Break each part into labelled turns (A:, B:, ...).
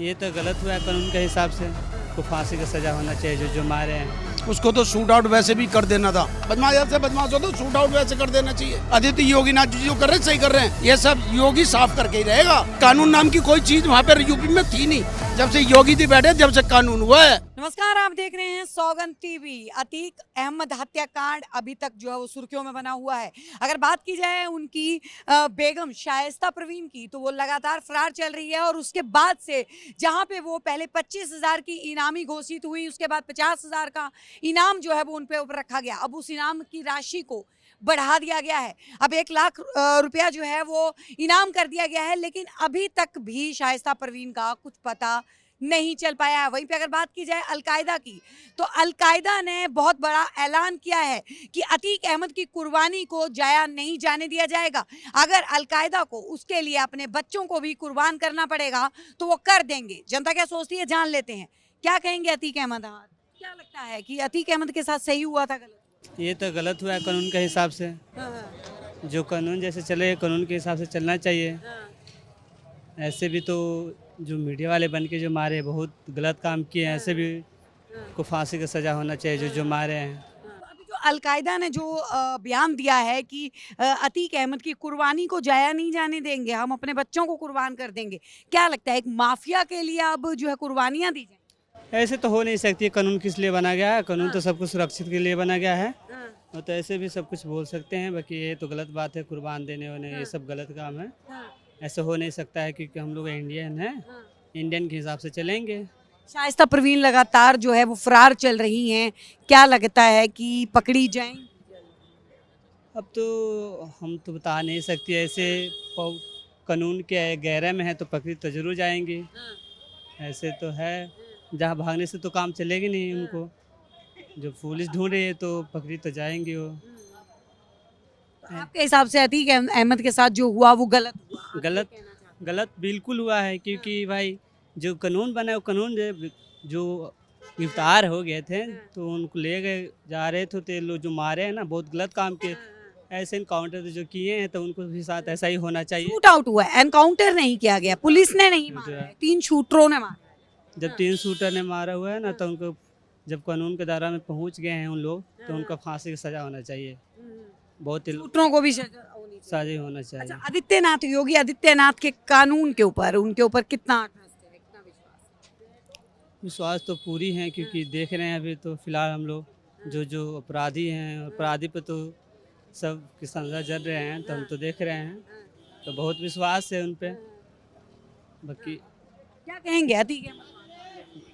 A: ये तो गलत हुआ है कानून के हिसाब से। को फांसी का सजा होना चाहिए जो मारे हैं।
B: उसको तो शूट आउट वैसे भी कर देना था। बदमाश ऐसे बदमाश हो तो शूट आउट वैसे कर देना चाहिए। आदित्य योगी नाथ जी जो कर रहे हैं सही कर रहे हैं। ये सब योगी साफ करके ही रहेगा। कानून नाम की कोई चीज वहाँ पे यूपी में थी नहीं। जब से योगी जी बैठे जब से कानून हुआ है।
C: नमस्कार, आप देख रहे हैं सौगंध टीवी। अतीक अहमद हत्याकांड अभी तक जो है वो सुर्खियों में बना हुआ है। अगर बात की जाए उनकी बेगम शाइस्ता परवीन की, तो वो लगातार फरार चल रही है। और उसके बाद से जहां पे वो पहले 25,000 की इनामी घोषित हुई, उसके बाद 50,000 का इनाम जो है वो उन पे ऊपर रखा गया। अब उस इनाम की राशि को बढ़ा दिया गया है। अब 1 लाख रुपया जो है वो इनाम कर दिया गया है। लेकिन अभी तक भी शाइस्ता परवीन का कुछ पता नहीं चल पाया है। वहीं पे अगर बात की जाए अलकायदा की, तो अलकायदा ने बहुत बड़ा ऐलान किया है कि अतीक अहमद की कुर्बानी को जाया नहीं जाने दिया जाएगा। अगर अलकायदा को उसके लिए अपने बच्चों को भी कुर्बान करना पड़ेगा तो वो कर देंगे। जनता क्या सोचती है, जान लेते हैं। क्या कहेंगे अतीक अहमद? क्या लगता है कि अतीक अहमद के साथ सही हुआ था, गलत?
A: ये तो गलत हुआ है कानून के हिसाब से। जो कानून जैसे चले कानून के हिसाब से चलना चाहिए। ऐसे भी तो जो मीडिया वाले बन के जो मारे बहुत गलत काम किए हैं। ऐसे भी को फांसी का सजा होना चाहिए जो मारे हैं।
C: अभी जो अलकायदा ने जो बयान दिया है कि अतीक अहमद की कुर्बानी को जाया नहीं जाने देंगे, हम अपने बच्चों को कुर्बान कर देंगे। क्या लगता है, एक माफिया के लिए अब जो है कुर्बानियां दी जाएं?
A: ऐसे तो हो नहीं सकती। कानून किस लिए बना गया है? कानून तो सबको सुरक्षित के लिए बना गया है। और तो ऐसे भी सब कुछ बोल सकते हैं। बाकी ये तो गलत बात है, कुर्बान देने वाले ये सब गलत काम है। ऐसा हो नहीं सकता है क्योंकि हम लोग इंडियन हैं। इंडियन के हिसाब से चलेंगे।
C: शाइस्ता परवीन लगातार जो है वो फरार चल रही हैं। क्या लगता है कि पकड़ी जाएं?
A: अब तो हम तो बता नहीं सकते। ऐसे कानून के गहरे में है तो पकड़ी तो जरूर जाएंगे। ऐसे तो है, जहाँ भागने से तो काम चलेगी नहीं उनको। जब पुलिस ढूंढ रही है तो पकड़ी तो जाएंगे वो।
C: आपके हिसाब से अतीक अहमद के साथ जो हुआ वो गलत हुआ?
A: गलत बिल्कुल हुआ है। क्योंकि भाई जो कानून बना है वो कानून जो गिरफ्तार हो गए थे तो उनको ले गए जा रहे थे। तो लोग जो मारे हैं ना बहुत गलत काम किए। ऐसे इनकाउंटर जो किए हैं तो उनको भी साथ ऐसा ही होना चाहिए।
C: शूट आउट हुआ है, एनकाउंटर नहीं किया गया, पुलिस ने नहीं मारा है, 3 शूटरों ने मारा।
A: जब 3 शूटर ने मारा हुआ है ना तो उनको जब कानून के दायरा में पहुंच गए हैं उन लोग, तो उनका फांसी की सजा होना चाहिए। बहुत ही
C: शूटरों को भी सजा
A: होना चाहिए।
C: अच्छा, आदित्यनाथ, योगी आदित्यनाथ के कानून के ऊपर, उनके ऊपर कितना
A: विश्वास तो पूरी है। क्योंकि देख रहे हैं अभी तो फिलहाल हम लोग जो अपराधी हैं, अपराधी पे तो सब की सजा जल रहे हैं। तो हम तो देख रहे हैं तो बहुत विश्वास है उन पे। बाकी
C: क्या कहेंगे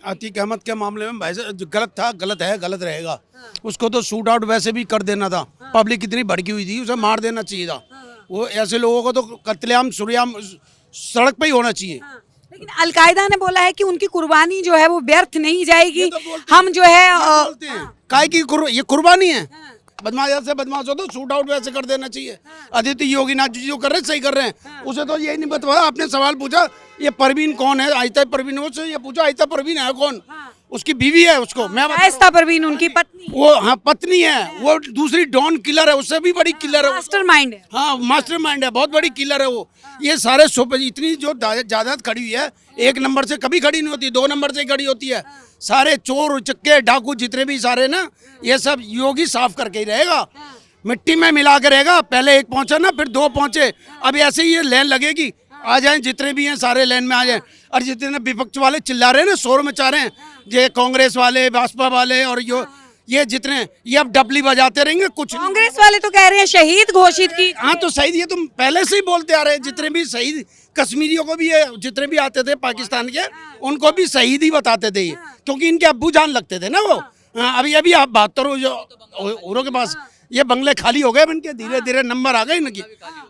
B: अतीक अहमद के मामले में भाई जो गलत था, गलत है, गलत रहेगा। उसको तो शूट आउट वैसे भी कर देना था। पब्लिक इतनी भड़की हुई थी, उसे मार देना चाहिए था। वो ऐसे लोगों को तो कत्लेआम सुरयाम सड़क पे ही होना चाहिए।
C: लेकिन अलकायदा ने बोला है कि उनकी कुर्बानी जो है वो व्यर्थ नहीं जाएगी।
B: तो
C: हम जो है
B: काय की ये कुर्बानी है। बदमाश ऐसे बदमाश हो तो शूट आउट वैसे कर देना चाहिए। आदित्य योगी नाथ जी जो कर रहे हैं सही कर रहे हैं। उसे तो यही नहीं बताया। आपने सवाल पूछा ये परवीन कौन है, आयता परवीन, उससे ये पूछा आयता परवीन है कौन? उसकी बीवी है। उसको मैं
C: शाइस्ता परवीन उनकी पत्नी,
B: वो हाँ पत्नी है। वो दूसरी डॉन किलर है, उससे भी बड़ी किलर है,
C: मास्टरमाइंड है।
B: हाँ मास्टरमाइंड है, बहुत बड़ी किलर है वो। ये सारे इतनी जो जायदाद खड़ी हुई है 1 नंबर से कभी खड़ी नहीं होती, 2 नंबर से खड़ी होती है। सारे चोर चक्के डाकू जितने भी सारे ना, ये सब योगी साफ करके ही रहेगा। मिट्टी में मिला के रहेगा। पहले 1 पहुंचा ना, फिर 2 पहुंचे। अब ऐसे ही ये लाइन लगेगी। आ जाएं जितने भी हैं सारे लाइन में आ जाएं। और जितने विपक्ष वाले चिल्ला रहे हैं ना, शोर मचा रहे हैं, ये कांग्रेस वाले, भाजपा वाले और ये जितने ये अब डबली बजाते रहेंगे। कुछ
C: कांग्रेस वाले तो कह रहे हैं शहीद घोषित की।
B: हाँ तो शहीद ये तुम पहले से ही बोलते आ रहे हैं। जितने भी शहीद कश्मीरियों को भी, ये जितने भी आते थे पाकिस्तान के, उनको भी शहीद ही बताते थे ये। क्योंकि इनके अब्बू जान लगते थे ना वो। अभी आप 72 के पास ये बंगले खाली हो गए इनके। धीरे धीरे नंबर आ गए इनकी।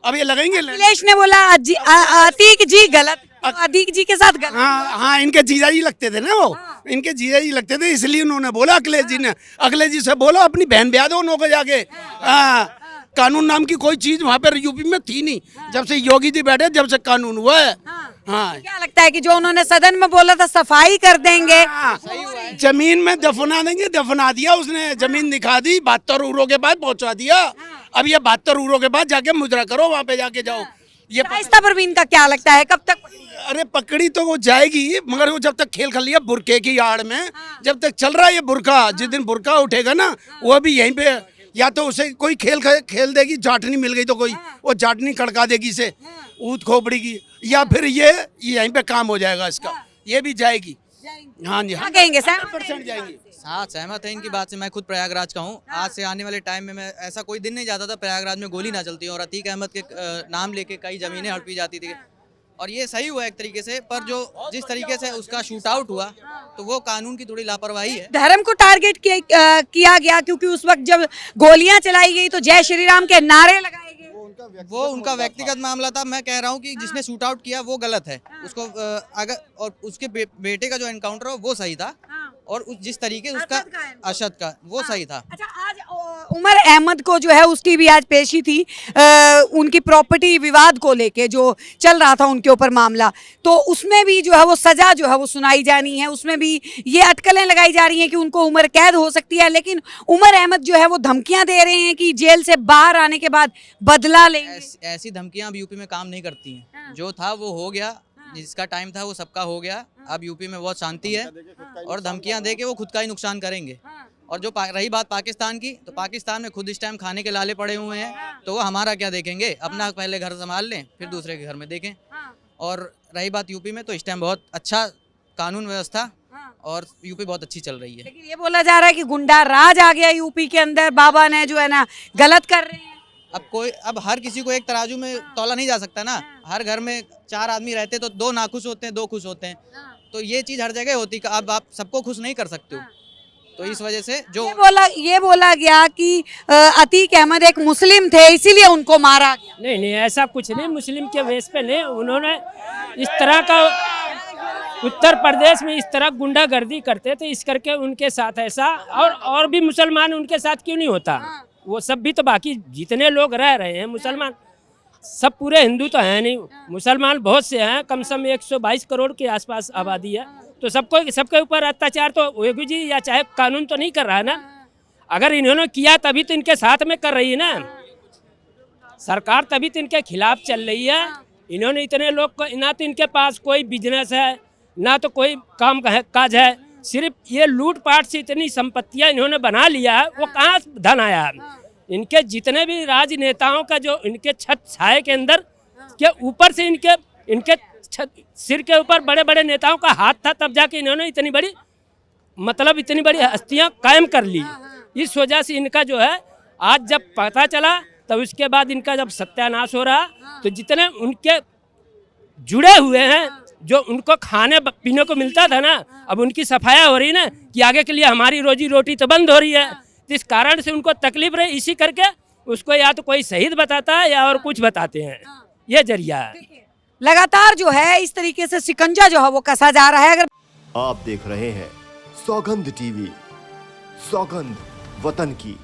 B: अब ये लगेंगे।
C: अखिलेश ने बोला अतीक जी गलत, अतीक जी के साथ गलत।
B: हाँ इनके जीजा जी लगते थे ना वो। इनके जीजा जी लगते थे, इसलिए उन्होंने बोला। अखिलेश जी ने अखिलेश जी से बोला अपनी बहन ब्याह दो उनको जाके। कानून नाम की कोई चीज वहाँ पे यूपी में थी नहीं। जब से योगी जी बैठे जब से कानून हुआ है। हाँ
C: क्या लगता है कि जो उन्होंने सदन में बोला था सफाई कर देंगे,
B: जमीन में दफना देंगे, दफना दिया उसने। जमीन दिखा दी, 72 ऊरों के बाद पहुंचा दिया। अब ये 72 ऊरों के बाद जाके मुजरा करो, वहाँ पे जाके जाओ। ये
C: शाइस्ता परवीन का क्या लगता है, कब तक पकड़ी जाएगी?
B: अरे पकड़ी तो वो जाएगी, मगर वो जब तक खेल खेल लिया बुरके की आड़ में, जब तक चल रहा है ये बुरका, जिस दिन बुरका उठेगा ना वो भी यहीं पे, या तो उसे कोई खेल देगी, जाटनी मिल गई तो कोई वो जाटनी कड़का देगी इसे ऊत खोपड़ी की, या फिर ये यहीं पे काम हो जाएगा इसका, ये भी जाएगी। हाँ जी,
C: क्या कहेंगे सर?
B: 100% जाएगी।
D: हाँ, सहमत है इनकी बात से। मैं खुद प्रयागराज का हूँ। आज से आने वाले टाइम में मैं ऐसा कोई दिन नहीं जाता था प्रयागराज में गोली ना चलती और अतीक अहमद के नाम लेके कई ज़मीनें हड़पी जाती थी, और ये सही हुआ एक तरीके से। पर जो जिस तरीके से उसका शूट आउट हुआ तो वो कानून की थोड़ी लापरवाही है।
C: धर्म को टारगेट किया गया, क्योंकि उस वक्त जब गोलियां चलाई गई तो जय श्री राम के नारे लगाए गए।
D: वो उनका व्यक्तिगत मामला था। मैं कह रहा हूँ कि जिसने शूट आउट किया वो गलत है। उसको अगर और उसके बेटे का जो एनकाउंटर हो वो सही था, और जिस तरीके उसका अरशद का वो सही था।
C: अच्छा, आज उमर अहमद को जो है उसकी भी आज पेशी थी, उनकी प्रॉपर्टी विवाद को लेके जो चल रहा था उनके ऊपर मामला, तो उसमें भी जो है वो सजा जो है वो सुनाई जानी है, उसमें भी ये अटकलें लगाई जा रही हैं कि उनको उम्र कैद हो सकती है, लेकिन उमर अहमद जो है वो धमकियां दे रहे हैं कि जेल से बाहर आने के बाद बदला लेंगे।
D: ऐसी धमकियां अब यूपी में काम नहीं करती हैं। जो था वो हो गया, जिसका टाइम था वो सबका हो गया। अब यूपी में बहुत शांति है, और धमकियां दे के वो खुद का ही नुकसान करेंगे। और जो रही बात पाकिस्तान की, तो पाकिस्तान में खुद इस टाइम खाने के लाले पड़े हुए हैं, तो वो हमारा क्या देखेंगे? अपना पहले घर संभाल लें, फिर दूसरे के घर में देखें। और रही बात यूपी में, तो इस टाइम बहुत अच्छा कानून व्यवस्था और यूपी बहुत अच्छी चल रही है।
C: लेकिन ये बोला जा रहा है कि गुंडा राज आ गया यूपी के अंदर, बाबा ने जो है ना गलत कर रहे हैं।
D: अब हर किसी को एक तराजू में तौला नहीं जा सकता ना। हर घर में 4 आदमी रहते तो 2 नाखुश होते हैं, 2 खुश होते हैं। तो ये चीज हर जगह होती है। अब आप सबको खुश नहीं कर सकते हो, तो इस वजह से जो
C: ये बोला गया कि अतीक अहमद एक मुस्लिम थे इसीलिए उनको मारा गया।
E: नहीं नहीं, ऐसा कुछ नहीं। मुस्लिम के बेस पे नहीं, उन्होंने इस तरह का उत्तर प्रदेश में इस तरह गुंडागर्दी करते थे, इस करके उनके साथ ऐसा। और भी मुसलमान उनके साथ क्यों नहीं होता? वो सब भी तो, बाकी जितने लोग रह रहे हैं मुसलमान, सब पूरे हिंदू तो हैं नहीं, मुसलमान बहुत से हैं। कम से कम 122 करोड़ के आसपास आबादी है। तो सबके ऊपर अत्याचार तो होगी जी, या चाहे कानून तो नहीं कर रहा है ना। अगर इन्होंने किया तभी तो इनके साथ में कर रही है ना सरकार, तभी तो इनके खिलाफ चल रही है। इन्होंने इतने लोग को, ना तो इनके पास कोई बिजनेस है, ना तो कोई काम काज है, सिर्फ ये लूटपाट से इतनी संपत्तियां इन्होंने बना लिया है। वो कहाँ धन आया है? इनके जितने भी राजनेताओं का जो इनके छत छाए के अंदर के ऊपर से इनके सिर के ऊपर बड़े बड़े नेताओं का हाथ था, तब जाके इन्होंने इतनी बड़ी हस्तियां कायम कर ली। इस वजह से इनका जो है आज जब पता चला, तब उसके बाद इनका जब सत्यानाश हो रहा, तो जितने उनके जुड़े हुए हैं, जो उनको खाने पीने को मिलता था ना, अब उनकी सफाया हो रही ना कि आगे के लिए हमारी रोजी रोटी तो बंद हो रही है। इस कारण से उनको तकलीफ रही, इसी करके उसको या तो कोई शहीद बताता है या और कुछ बताते हैं। ये जरिया है।
C: लगातार जो है इस तरीके से शिकंजा जो है वो कसा जा रहा है। अगर
F: आप देख रहे हैं सौगंध टीवी, सौगंध वतन की।